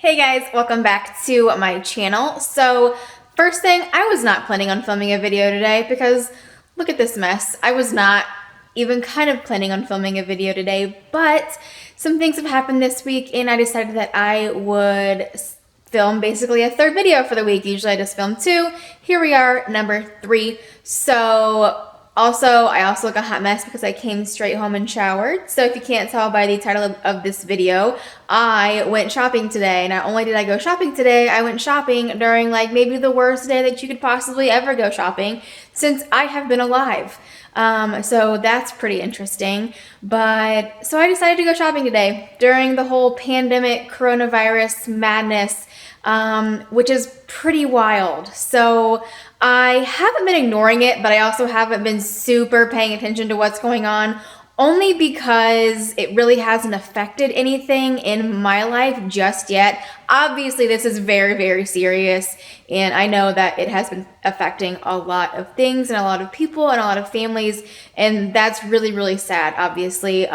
Hey guys, welcome back to my channel. So first thing, I was not planning on filming a video today because look at this mess. I was not even kind of planning on filming a video today, but some things have happened this week and I decided that I would film basically a third video for the week. Usually I just film two. Here we are, number 3. So I also look a hot mess because I came straight home and showered. So if you can't tell by the title of this video, I went shopping today. Not only did I go shopping today, I went shopping during like maybe the worst day that you could possibly ever go shopping since I have been alive. So that's pretty interesting. But so I decided to go shopping today during the whole pandemic coronavirus madness, which is pretty wild. So I haven't been ignoring it, but I also haven't been super paying attention to what's going on, only because it really hasn't affected anything in my life just yet. Obviously, this is very, very serious, and I know that it has been affecting a lot of things and a lot of people and a lot of families, and that's really, really sad, obviously.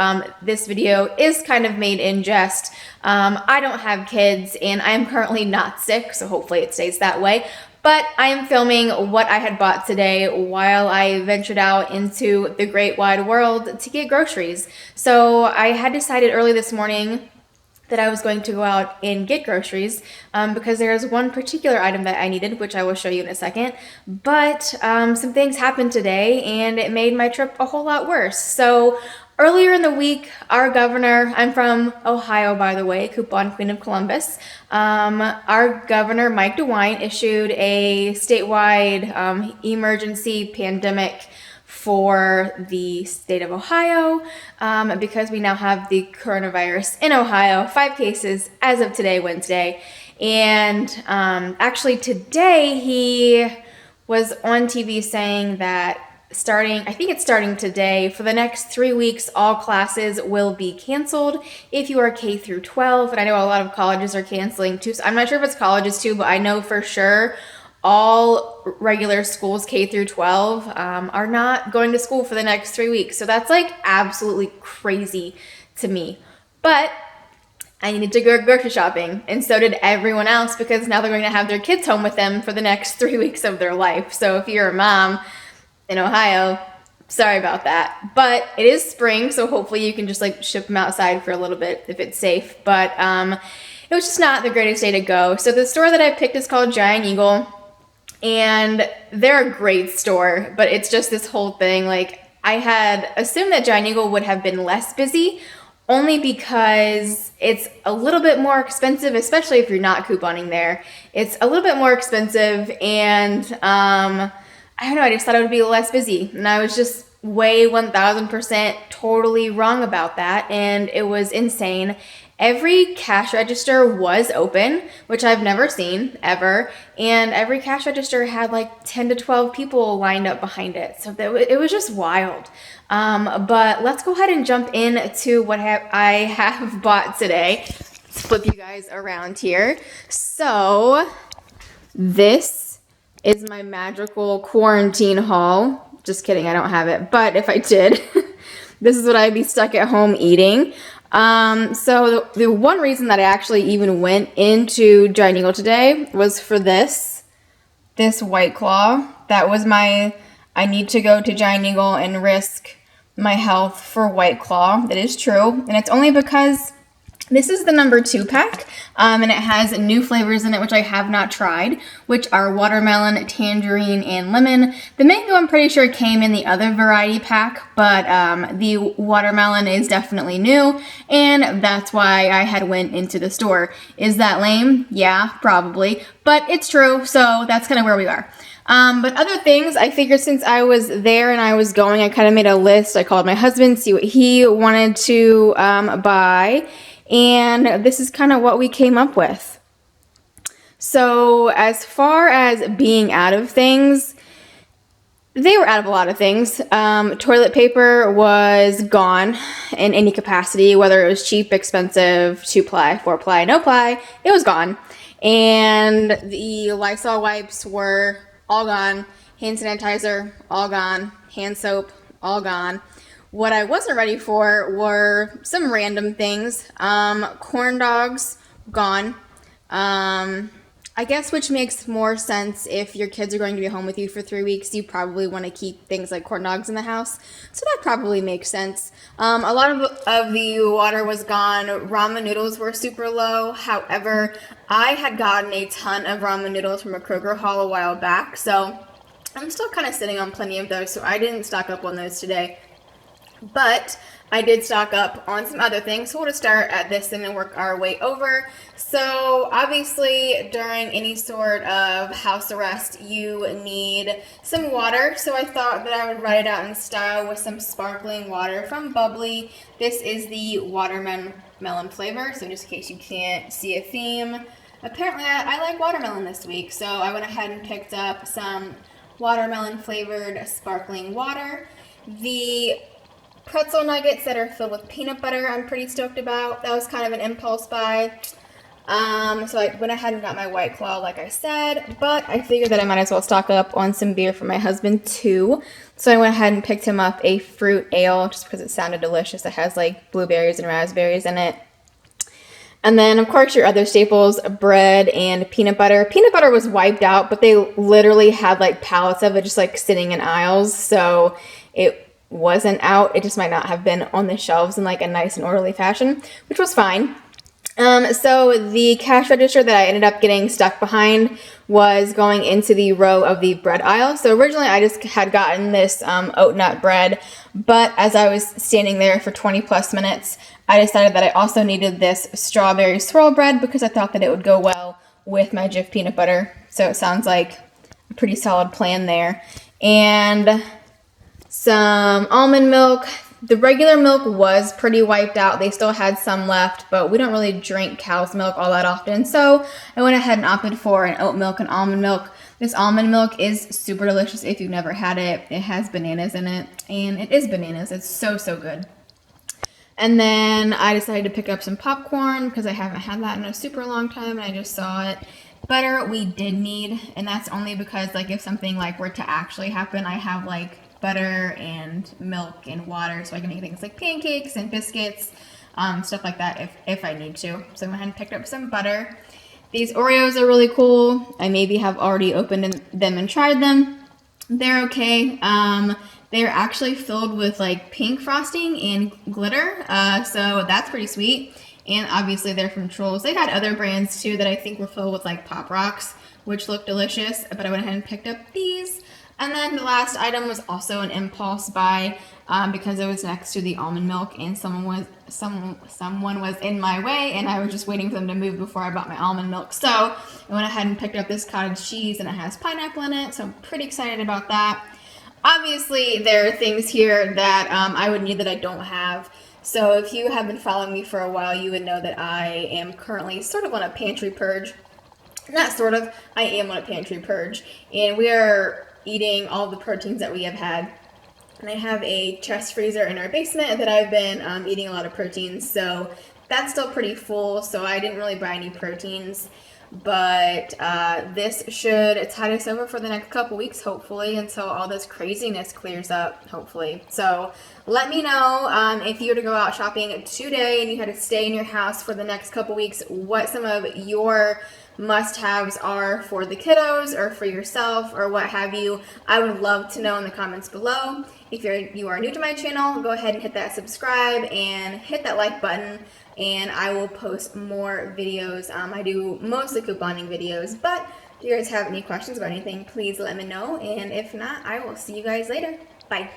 This video is kind of made in jest. I don't have kids, and I'm currently not sick, so hopefully it stays that way. But I am filming what I had bought today while I ventured out into the great wide world to get groceries. So I had decided early this morning that I was going to go out and get groceries because there's one particular item that I needed, which I will show you in a second. But some things happened today and it made my trip a whole lot worse. So earlier in the week, our governor, I'm from Ohio, by the way, Coupon Queen of Columbus. Our governor, Mike DeWine, issued a statewide emergency pandemic for the state of Ohio because we now have the coronavirus in Ohio, 5 cases as of today, Wednesday. And actually today he was on TV saying that I think it's starting today, for the next 3 weeks, all classes will be canceled if you are K through 12. And I know a lot of colleges are canceling too. So I'm not sure if it's colleges too, but I know for sure all regular schools K through 12 are not going to school for the next 3 weeks. So that's like absolutely crazy to me. But I needed to go grocery shopping, and so did everyone else because now they're going to have their kids home with them for the next 3 weeks of their life. So if you're a mom in Ohio, sorry about that. But it is spring, so hopefully you can just like ship them outside for a little bit if it's safe. But it was just not the greatest day to go. So the store that I picked is called Giant Eagle, and they're a great store, but it's just this whole thing. Like, I had assumed that Giant Eagle would have been less busy, only because it's a little bit more expensive, especially if you're not couponing there. It's a little bit more expensive, and I don't know, I just thought it would be less busy, and I was just way 1000% totally wrong about that, and it was insane. Every cash register was open, which I've never seen ever, and every cash register had like 10 to 12 people lined up behind it, so it was just wild. But let's go ahead and jump into what I have bought today. Let's flip you guys around here. So this is my magical quarantine haul. Just kidding, I don't have it, but if I did, this is what I'd be stuck at home eating. So the one reason that I actually even went into Giant Eagle today was for this White Claw. That was I need to go to Giant Eagle and risk my health for White Claw. That is true, and it's only because this is the number 2 pack, and it has new flavors in it, which I have not tried, which are watermelon, tangerine, and lemon. The mango, I'm pretty sure, came in the other variety pack, but the watermelon is definitely new, and that's why I had went into the store. Is that lame? Yeah, probably, but it's true, so that's kind of where we are. But other things, I figured since I was there and I was going, I kind of made a list. I called my husband, see what he wanted to buy. And this is kind of what we came up with. So as far as being out of things, they were out of a lot of things. Toilet paper was gone in any capacity, whether it was cheap, expensive, 2-ply, 4-ply, no ply, it was gone. And the Lysol wipes were all gone. Hand sanitizer, all gone. Hand soap, all gone. What I wasn't ready for were some random things. Corn dogs, gone. I guess which makes more sense if your kids are going to be home with you for 3 weeks. You probably want to keep things like corn dogs in the house. So that probably makes sense. A lot of the water was gone. Ramen noodles were super low. However, I had gotten a ton of ramen noodles from a Kroger haul a while back. So I'm still kind of sitting on plenty of those. So I didn't stock up on those today. But I did stock up on some other things, so we'll just start at this and then work our way over. So obviously during any sort of house arrest, you need some water. So I thought that I would write it out in style with some sparkling water from Bubbly. This is the watermelon flavor, so just in case you can't see a theme. Apparently I like watermelon this week, so I went ahead and picked up some watermelon flavored sparkling water. The pretzel nuggets that are filled with peanut butter I'm pretty stoked about. That was kind of an impulse buy. So I went ahead and got my White Claw like I said, but I figured that I might as well stock up on some beer for my husband too. So I went ahead and picked him up a fruit ale just because it sounded delicious. It has like blueberries and raspberries in it. And then, of course, your other staples, bread and peanut butter. Peanut butter was wiped out, but they literally had like pallets of it just like sitting in aisles. So it wasn't out. It just might not have been on the shelves in like a nice and orderly fashion, which was fine. So the cash register that I ended up getting stuck behind was going into the row of the bread aisle. So originally I just had gotten this oat nut bread, but as I was standing there for 20 plus minutes, I decided that I also needed this strawberry swirl bread because I thought that it would go well with my Jif peanut butter. So it sounds like a pretty solid plan there. And some almond milk. The regular milk was pretty wiped out. They still had some left, but we don't really drink cow's milk all that often. So I went ahead and opted for an oat milk and almond milk. This almond milk is super delicious if you've never had it. It has bananas in it, and it is bananas. It's so, so good. And then I decided to pick up some popcorn because I haven't had that in a super long time, and I just saw it. Butter we did need, and that's only because like if something like were to actually happen, I have like butter and milk and water, so I can make things like pancakes and biscuits, stuff like that if I need to. So I went ahead and picked up some butter. These Oreos are really cool. I maybe have already opened them and tried them. They're okay. They're actually filled with like pink frosting and glitter, so that's pretty sweet. And obviously they're from Trolls. They had other brands too that I think were filled with like Pop Rocks, which looked delicious, but I went ahead and picked up these. And then the last item was also an impulse buy because it was next to the almond milk, and someone was in my way, and I was just waiting for them to move before I bought my almond milk. So I went ahead and picked up this cottage cheese, and it has pineapple in it, so I'm pretty excited about that. Obviously, there are things here that I would need that I don't have. So if you have been following me for a while, you would know that I am currently sort of on a pantry purge. Not sort of, I am on a pantry purge, and we are eating all the proteins that we have had. And I have a chest freezer in our basement that I've been eating a lot of proteins, so that's still pretty full, so I didn't really buy any proteins. But this should tide us over for the next couple weeks, hopefully, until all this craziness clears up, hopefully. So let me know if you were to go out shopping today and you had to stay in your house for the next couple weeks, what some of your must-haves are for the kiddos or for yourself or what have you. I would love to know in the comments below. If you are new to my channel, go ahead and hit that subscribe and hit that like button, and I will post more videos. I do mostly couponing videos, but if you guys have any questions about anything, please let me know, and if not, I will see you guys later. Bye.